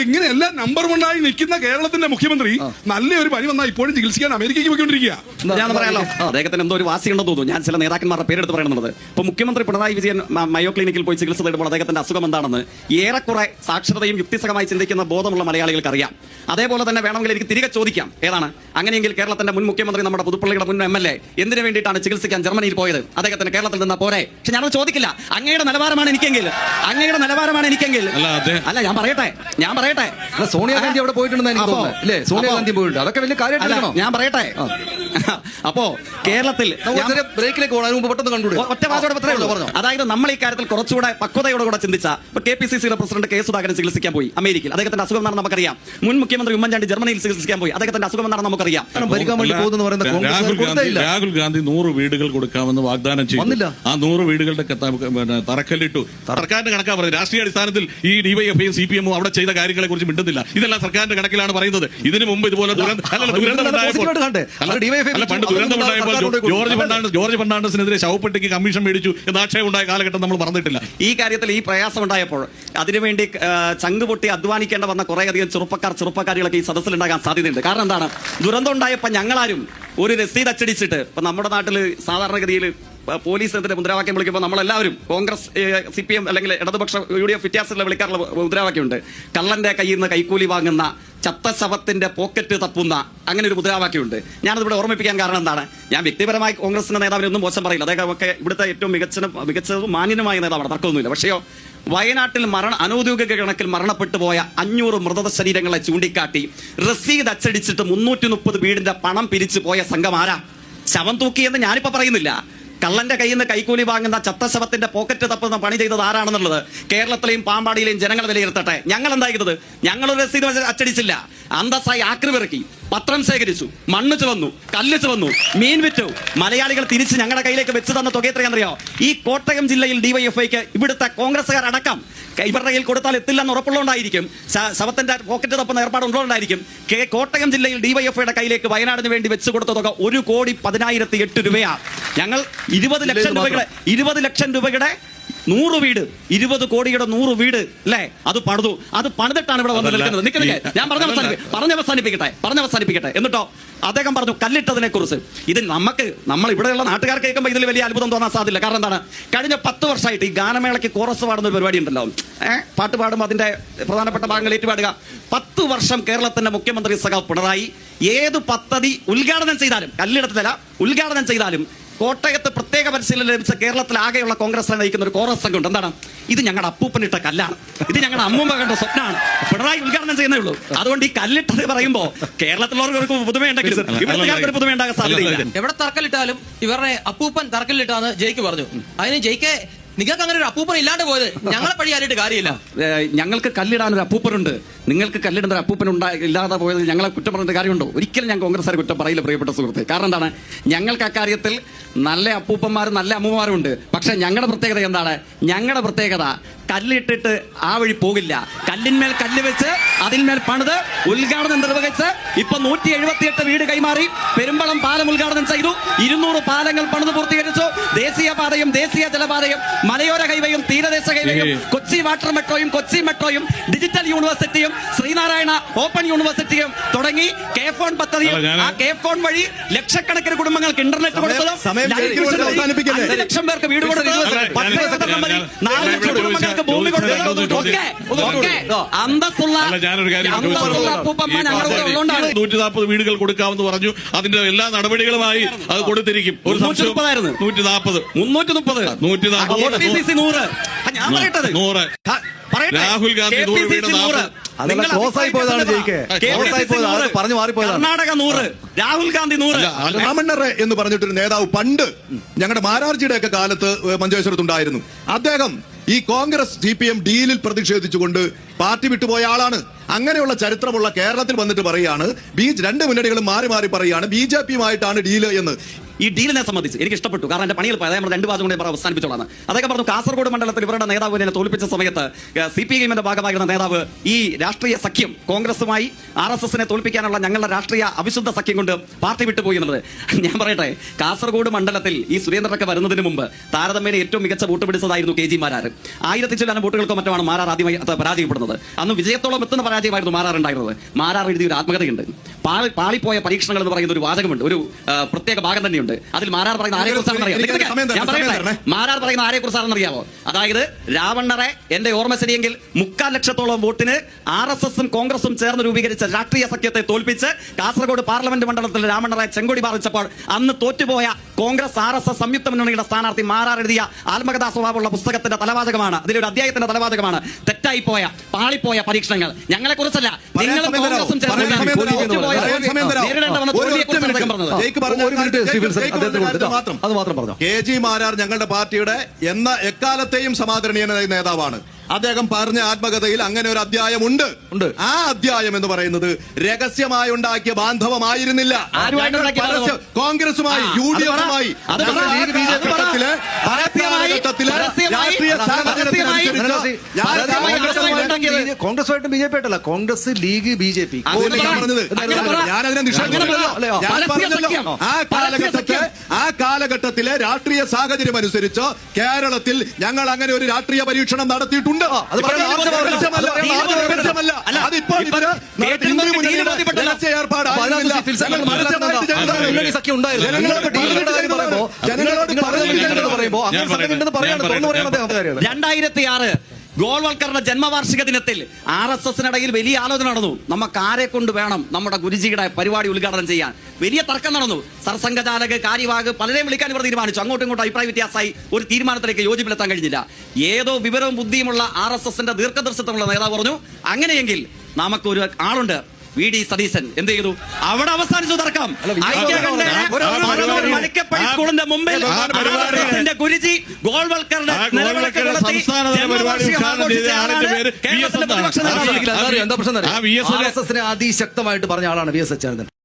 ഇങ്ങനെയെല്ലാം നമ്പർ 1 ആയി നിൽക്കുന്ന കേരളത്തിന്റെ മുഖ്യമന്ത്രി നല്ലൊരു പനി വന്നാൽ ഇപ്പോഴും ചികിത്സിക്കാൻ അമേരിക്കയ്ക്ക് പോയിക്കൊണ്ടിരിക്കുക. ഞാൻ പറയാലോ, അദ്ദേഹത്തിന് എന്തോ ഒരു വാസി ഉണ്ടെന്ന് തോന്നുന്നു. ഞാൻ ചില നേതാക്കന്മാരുടെ പേരെടുത്ത് പറയുന്നത്. ഇപ്പൊ മുഖ്യമന്ത്രി പിണറായി വിജയൻ മയോ ക്ലിനിക്കിൽ പോയി ചികിത്സ തേടുമ്പോൾ അദ്ദേഹത്തിന്റെ അസുഖം എന്താണെന്ന് ഏറെക്കുറെ സാക്ഷരതയും യുക്തിസഹമായി ചിന്തിക്കുന്ന ബോധമുള്ള മലയാളികൾക്ക് അറിയാം. അതേപോലെ തന്നെ വേണമെങ്കിൽ എനിക്ക് തിരികെ ചോദിക്കാം, ഏതാണ് അങ്ങനെയെങ്കിൽ കേരളത്തിന്റെ മുൻ മുഖ്യമന്ത്രി നമ്മുടെ പുതുപ്പള്ളിയുടെ മുൻ MLA എന്തിനു വേണ്ടിയിട്ടാണ് ചികിത്സിക്കാൻ ജർമ്മനിയിൽ പോയത്? അദ്ദേഹത്തിന് കേരളത്തിൽ നിന്നാ പോരെ? പക്ഷെ ഞാനത് ചോദിക്കില്ല. അങ്ങയുടെ നിലവാരമാണ് എനിക്കെങ്കിൽ അല്ല, ഞാൻ പറയട്ടെ സോണിയാഗാന്ധി അവിടെ പോയിട്ടുണ്ടെന്ന് എനിക്ക് തോന്നുന്നു അല്ലേ? സോണിയാഗാന്ധി പോയിട്ടുണ്ട്, അതൊക്കെ വലിയ കാര്യമായിട്ടാണോ? ഞാൻ പറയട്ടെ. അപ്പോ കേരളത്തിൽ ബ്രേക്കിലേക്ക് പോകണം, മുമ്പ് പെട്ടെന്ന് കണ്ടുകൂടെ? ഒറ്റ വാചോടെ പറഞ്ഞു. അതായത് നമ്മൾ ഈ കാര്യത്തിൽ കുറച്ചുകൂടെ പക്വതയോടുകൂടെ ചിന്തിച്ച KPCCയുടെ പ്രസിഡന്റ് കെ സുധാകരൻ ചികിത്സിക്കാൻ പോയി അമേരിക്കയിൽ. അദ്ദേഹത്തിന്റെ അസുഖം എന്താണെന്ന് നമുക്കറിയാം. മുൻ മുഖ്യമന്ത്രി ഉമ്മൻചാണ്ടി ജർമ്മനിയിൽ ചികിത്സിക്കാൻ പോയി. അദ്ദേഹത്തിന്റെ അസുഖം എന്താണെന്ന് നമുക്കറിയാം. രാഹുൽ ഗാന്ധി 100 വീടുകൾ കൊടുക്കാമെന്ന് വാഗ്ദാനം ചെയ്തു. ആ 100 വീടുകളുടെ തറക്കല്ലിട്ടു. സർക്കാരിന്റെ കണക്കാ പറയുന്നത്. രാഷ്ട്രീയ അടിസ്ഥാനത്തിൽ ഈ DYFഐയും CPM അവിടെ ചെയ്ത കാര്യങ്ങളെ കുറിച്ച് മിണ്ടുന്നില്ല. ഇതെല്ലാം സർക്കാരിന്റെ കണക്കിലാണ് പറയുന്നത്. ഇതിനു മുമ്പ് ഇതുപോലെ ജോർജ് ഫെർണാണ്ടസിനെതിരെ ശവപ്പെട്ടിക്ക് കമ്മീഷൻ മേടിച്ചു എന്ന ആക്ഷേപം ഉണ്ടായ കാലഘട്ടം നമ്മൾ പറഞ്ഞിട്ടില്ല. ഈ കാര്യത്തിൽ ഈ പ്രയാസം ഉണ്ടായപ്പോൾ അതിനുവേണ്ടി ചങ്ക് പൊട്ടി അധ്വാനിക്കേണ്ട വന്ന കുറേയധികം ചെറുപ്പക്കാരികളൊക്കെ ഈ സദസ്സിലുണ്ടാകാൻ സാധ്യതയുണ്ട്. കാരണം എന്താണ്, ദുരന്തം ഉണ്ടായപ്പോൾ ഞങ്ങളാരും ഒരു രസീത് അച്ചടിച്ചിട്ട്, ഇപ്പൊ നമ്മുടെ നാട്ടിൽ സാധാരണഗതിയിൽ പോലീസിനെതിരെ മുദ്രാവാക്യം വിളിക്കുമ്പോൾ നമ്മളെല്ലാവരും കോൺഗ്രസ്, CPM അല്ലെങ്കിൽ ഇടതുപക്ഷ UDF വ്യത്യാസത്തിൽ വിളിക്കാറുള്ള മുദ്രാവാക്യമുണ്ട്. കള്ളന്റെ കയ്യിൽ നിന്ന് കൈക്കൂലി വാങ്ങുന്ന, ചത്ത ശവത്തിന്റെ പോക്കറ്റ് തപ്പുന്ന, അങ്ങനെ ഒരു മുദ്രാവാക്യമുണ്ട്. ഞാനതിവിടെ ഓർമ്മിപ്പിക്കാൻ കാരണം എന്താണ്, ഞാൻ വ്യക്തിപരമായി കോൺഗ്രസിന്റെ നേതാവിനൊന്നും മോശം പറയില്ല. അദ്ദേഹമൊക്കെ ഇവിടുത്തെ ഏറ്റവും മികച്ചതും മാന്യനുമായ നേതാവാണ്, തർക്കമൊന്നുമില്ല. പക്ഷേയോ വയനാട്ടിൽ അനൌദ്യോഗിക കണക്കിൽ മരണപ്പെട്ടു പോയ 500 മൃതദേഹ ശരീരങ്ങളെ ചൂണ്ടിക്കാട്ടി റസീദ് അച്ചടിച്ചിട്ട് 330 വീടിന്റെ പണം പിരിച്ചു പോയ സംഘം ആരാ? ശവം തൂക്കിയെന്ന് ഞാനിപ്പോ പറയുന്നില്ല. കള്ളന്റെ കയ്യിൽ നിന്ന് കൈക്കൂലി വാങ്ങുന്ന, ചത്ത ശവത്തിന്റെ പോക്കറ്റ് തപ്പുന്ന പണി ചെയ്തത് ആരാണെന്നുള്ളത് കേരളത്തിലെയും പാമ്പാടിയിലെയും ജനങ്ങൾ വിലയിരുത്തട്ടെ. ഞങ്ങൾ എന്താ ചെയ്തത്? ഞങ്ങളൊരു രസീത് അച്ചടിച്ചില്ല. അന്തസ്സായി ആക്രിവിറക്കി, പത്രം ശേഖരിച്ചു, മണ്ണ് ചുവന്നു, കല്ല് ചുവന്നു, മീൻ വിറ്റു. മലയാളികൾ തിരിച്ച് ഞങ്ങളുടെ കയ്യിലേക്ക് വെച്ച് തന്ന തുക എത്രയാണെന്നറിയോ? ഈ കോട്ടയം ജില്ലയിൽ DYFഐക്ക് ഇവിടുത്തെ കോൺഗ്രസ്സുകാരടക്കം ഇവരുടെ കയ്യിൽ കൊടുത്താൽ എത്തില്ലെന്ന് ഉറപ്പുള്ളതുകൊണ്ടായിരിക്കും, ശവത്തിന്റെ പോക്കറ്റ് തപ്പുന്ന ഏർപ്പാടുള്ളതുകൊണ്ടായിരിക്കും കോട്ടയം ജില്ലയിൽ DYFഐയുടെ കയ്യിലേക്ക് വയനാടിന് വേണ്ടി വെച്ച് കൊടുത്ത തുക 1,10,008 രൂപയാണ്. ഞങ്ങൾ 20 ലക്ഷം രൂപയുടെ 100 വീട്, 20 കോടിയുടെ 100 വീട് അല്ലേ, അത് പണിതിട്ടാണ് ഇവിടെ വന്ന് നിൽക്കുന്നത്. നിൽക്കുന്നില്ലേ? ഞാൻ പറഞ്ഞ് അവസാനിപ്പിക്കട്ടെ. എന്നിട്ടോ അദ്ദേഹം പറഞ്ഞു കല്ലിട്ടതിനെ കുറിച്ച്. ഇത് നമ്മൾ ഇവിടെയുള്ള നാട്ടുകാർ കേൾക്കുമ്പോൾ ഇതിൽ വലിയ അത്ഭുതം തോന്നാൻ സാധ്യല്ല. കാരണം എന്താണ്, കഴിഞ്ഞ 10 വർഷമായിട്ട് ഈ ഗാനമേളയ്ക്ക് കോറസ് പാടുന്ന ഒരു പരിപാടി ഉണ്ടല്ലോ, പാട്ട് പാടുമ്പോൾ അതിന്റെ പ്രധാനപ്പെട്ട ഭാഗങ്ങൾ ഏറ്റുപാടുക. 10 വർഷം കേരളത്തിന്റെ മുഖ്യമന്ത്രി സഖാവ് പിണറായി ഏത് പദ്ധതി ഉദ്ഘാടനം ചെയ്താലും, കല്ലിടത്തിലല്ല ഉദ്ഘാടനം ചെയ്താലും, കോട്ടയത്ത് പ്രത്യേക പരിശീലനം ലഭിച്ച കേരളത്തിൽ ആകെയുള്ള കോൺഗ്രസ് നയിക്കുന്ന ഒരു കോറസ് സംഘം ഉണ്ട്. എന്താണ്? ഇത് ഞങ്ങളുടെ അപ്പൂപ്പനിട്ട കല്ലാണ്, ഇത് ഞങ്ങളുടെ അമ്മൂമ്മ കണ്ട സ്വപ്നമാണ്, പിണറായി ഉദ്ഘാടനം ചെയ്യുന്നേ ഉള്ളൂ. അതുകൊണ്ട് ഈ കല്ലിട്ടത് പറയുമ്പോ കേരളത്തിലുള്ളവർക്ക് പുതുമയുണ്ടെങ്കിൽ ഇവിടുത്തെ പുതുമയുണ്ടാകാൻ സാധ്യതയില്ല. എവിടെ തറക്കല്ലിട്ടാലും ഇവരുടെ അപ്പൂപ്പൻ തറക്കല്ലിട്ടാന്ന് ജയിക്ക് പറഞ്ഞു. അതിന് ജയിക്ക് നിങ്ങൾക്ക് അങ്ങനെ ഒരു അപ്പൂപ്പൻ ഇല്ലാണ്ട് പോയത് ഞങ്ങളെ പഴിയാലിട്ട് കാര്യമില്ല. ഞങ്ങൾക്ക് കല്ലിടാൻ ഒരു അപ്പൂപ്പനുണ്ട്, നിങ്ങൾക്ക് കല്ലിടുന്ന ഒരു അപ്പൂപ്പൻ ഇല്ലാതെ പോയത് ഞങ്ങളെ കുറ്റം പറഞ്ഞ കാര്യമുണ്ടോ? ഒരിക്കലും ഞാൻ കോൺഗ്രസ്സുകാരെ കുറ്റം പറയില്ല പ്രിയപ്പെട്ട സുഹൃത്തെ. കാരണം എന്താണ്, ഞങ്ങൾക്ക് അക്കാര്യത്തിൽ നല്ല അപ്പൂപ്പന്മാരും നല്ല അമ്മമാരും ഉണ്ട്. പക്ഷെ ഞങ്ങളുടെ പ്രത്യേകത എന്താണ്? ഞങ്ങളുടെ പ്രത്യേകത കല്ലിട്ടിട്ട് ആ വഴി പോകില്ല. കല്ലിന്മേൽ കല്ല് വെച്ച് അതിന്മേൽ പണിത് ഉദ്ഘാടനം നിർവഹിച്ച് ഇപ്പൊ 178 വീട് കൈമാറി. പെരുമ്പളം പാലം ഉദ്ഘാടനം ചെയ്തു, 200 പാലങ്ങൾ പണിത് പൂർത്തീകരിച്ചു. ദേശീയപാതയും ദേശീയ ജലപാതയും മലയോര ഹൈവേയും തീരദേശ ഹൈവേയും കൊച്ചി വാട്ടർ മെട്രോയും കൊച്ചി മെട്രോയും ഡിജിറ്റൽ യൂണിവേഴ്സിറ്റിയും ശ്രീനാരായണ ഓപ്പൺ യൂണിവേഴ്സിറ്റിയും തുടങ്ങി K-ഫോൺ പദ്ധതിയും, ആ K-ഫോൺ വഴി ലക്ഷക്കണക്കിന് കുടുംബങ്ങൾക്ക് ഇന്റർനെറ്റ് കൊടുത്തതും 5 ലക്ഷം പേർക്ക് വീട് കൊടുത്തതും 10 ലക്ഷം കുടുംബങ്ങൾക്ക് ഭൂമി കൊടുത്തതും അന്തസ്സുള്ള 140 വീടുകൾ കൊടുക്കാമെന്ന് പറഞ്ഞു. അതിന്റെ എല്ലാ നടപടികളുമായി അത് കൊടുത്തിരിക്കും. ഒരു 130 ഞാൻ പറയട്ടത് 100 രാഹുൽ ഗാന്ധി 100 വീട് കർണാടക 100, രാഹുൽ ഗാന്ധി 100. രാമണ്ണറ എന്ന് പറഞ്ഞിട്ടൊരു നേതാവ് പണ്ട് ഞങ്ങളുടെ മാരാർജിയുടെ ഒക്കെ കാലത്ത് മഞ്ചേശ്വരത്തുണ്ടായിരുന്നു. അദ്ദേഹം ഈ കോൺഗ്രസ് CPM ഡീലിൽ പ്രതിഷേധിച്ചുകൊണ്ട് പാർട്ടി വിട്ടുപോയ ആളാണ്. അങ്ങനെയുള്ള ചരിത്രമുള്ള കേരളത്തിൽ വന്നിട്ട് പറയാണ്, രണ്ട് മുന്നണികളും മാറി പറയുകയാണ് BJPയുമായിട്ടാണ് ഡീല് എന്ന്. ഈ ഡീലിനെ സംബന്ധിച്ച് എനിക്ക് ഇഷ്ടപ്പെട്ടു. കാരണം എന്റെ പണിയിൽ അദ്ദേഹം രണ്ട് വാചകം കൂടെ അവസാനിപ്പിച്ചോളാണ്. അദ്ദേഹം പറഞ്ഞു കാസർഗോഡ് മണ്ഡലത്തിൽ ഇവരുടെ നേതാവ് എന്നെ തോൽപ്പിച്ച സമയത്ത് CPIMന്റെ ഭാഗമായിരുന്ന നേതാവ് ഈ രാഷ്ട്രീയ സഖ്യം കോൺഗ്രസുമായി RSSനെ തോൽപ്പിക്കാനുള്ള ഞങ്ങളുടെ രാഷ്ട്രീയ അവിശുദ്ധ സഖ്യം കൊണ്ട് പാർട്ടി വിട്ടുപോയി എന്നുള്ളത്. ഞാൻ പറയട്ടെ, കാസർഗോഡ് മണ്ഡലത്തിൽ ഈ സുരേന്ദ്രനൊക്കെ വരുന്നതിന് മുമ്പ് താരതമ്യേന ഏറ്റവും മികച്ച വോട്ട് പിടിച്ചതായിരുന്നു KG മാരാർ. 1000 ചില്ലാനം വോട്ടുകൾക്കോ മറ്റുമാണ് മാരാർ ആദ്യമായി പരാജയപ്പെടുന്നത്. അന്ന് വിജയത്തോളം എത്തുന്ന പരാജയമായിരുന്നു മാരാർ ഉണ്ടായിരുന്നത്. മാരാർ എഴുതിയ ഒരു ആത്മകഥയുണ്ട്, പാളിപ്പോയ പരീക്ഷണങ്ങൾ എന്ന് പറയുന്ന ഒരു വാചകമുണ്ട്, ഒരു പ്രത്യേക ഭാഗം തന്നെയുണ്ട്. അതിൽ മാരാർ പറയുന്ന ആരെക്കുറിച്ചാണെന്ന് അറിയാമോ? മാരാർ പറയുന്ന ആരെക്കുറിച്ചാണെന്ന് അറിയാമോ? അതായത് രാവണ്ണറെ എന്റെ ഓർമ്മ ശരിയെങ്കിൽ 3.25 ലക്ഷത്തോളം വോട്ടിന് RSSും കോൺഗ്രസും ചേർന്ന് രൂപീകരിച്ച രാഷ്ട്രീയ സഖ്യത്തെ തോൽപ്പിച്ച് കാസർഗോഡ് പാർലമെന്റ് മണ്ഡലത്തിൽ രാവണ്ണറെ ചെങ്കൊടി പാറിച്ചപ്പോൾ അന്ന് തോറ്റുപോയ കോൺഗ്രസ് RSS സംയുക്ത മുന്നണിയുടെ സ്ഥാനാർത്ഥി മാരാർ എഴുതിയ ആത്മകഥാ സ്വഭാവമുള്ള പുസ്തകത്തിന്റെ തലവാചകമാണ്, അതിലൊരു അധ്യായത്തിന്റെ തലവാചകമാണ്, തെറ്റായിപ്പോയ പാളിപ്പോയ പരീക്ഷണങ്ങൾ. ഞങ്ങളെ കുറിച്ചല്ല, നിങ്ങളും കോൺഗ്രസും ചേർന്ന് KG മാരാർ ഞങ്ങളുടെ പാർട്ടിയുടെ എക്കാലത്തെയും സമാദരണീയനായ നേതാവാണ്. അദ്ദേഹം പറഞ്ഞ ആത്മകഥയിൽ അങ്ങനെ ഒരു അധ്യായം ഉണ്ട്. ആ അധ്യായം എന്ന് പറയുന്നത് രഹസ്യമായി ഉണ്ടാക്കിയ ബാന്ധവമായിരുന്നില്ല. കോൺഗ്രസുമായി UDFുമായി കോൺഗ്രസുമായിട്ട് BJP ആയിട്ടല്ല, കോൺഗ്രസ് ലീഗ് BJP. ഞാനതിനെ നിഷേധിച്ചില്ലല്ലോ. ഞാൻ പറഞ്ഞല്ലോ, ആ കാലഘട്ടത്തിലെ രാഷ്ട്രീയ സാഹചര്യം അനുസരിച്ച് കേരളത്തിൽ ഞങ്ങൾ അങ്ങനെ ഒരു രാഷ്ട്രീയ പരീക്ഷണം നടത്തിയിട്ടുണ്ട്. ഗോൾവൽക്കറുടെ ജന്മവാർഷിക ദിനത്തിൽ RSSനിടയിൽ വലിയ ആലോചന നടന്നു. നമുക്ക് ആരെ കൊണ്ട് വേണം നമ്മുടെ ഗുരുജിയുടെ പരിപാടി ഉദ്ഘാടനം ചെയ്യാൻ? വലിയ തർക്കം നടന്നു. സർസംഘചാലക്, കാര്യവാഹ് പലരെയും വിളിക്കാൻ ഇവർ തീരുമാനിച്ചു. അങ്ങോട്ടും ഇങ്ങോട്ടും അഭിപ്രായ വ്യത്യാസമായി ഒരു തീരുമാനത്തിലേക്ക് യോജിപ്പിലെത്താൻ കഴിഞ്ഞില്ല. ഏതോ വിവരവും ബുദ്ധിയുമുള്ള RSSന്റെ ദീർഘദർശിത്വമുള്ള നേതാവ് പറഞ്ഞു, അങ്ങനെയെങ്കിൽ നമുക്കൊരു ആളുണ്ട്, VD സതീശൻ. എന്ത് ചെയ്തു? അവിടെ അവസാനിച്ചു തർക്കം. സ്കൂളിന്റെ മുമ്പിൽ ഗുരുജി ഗോൾവൽക്കറുടെ എന്താ പ്രശ്നം? RSSനെ അതിശക്തമായിട്ട് പറഞ്ഞ ആളാണ് VS അച്യുതാനന്ദൻ.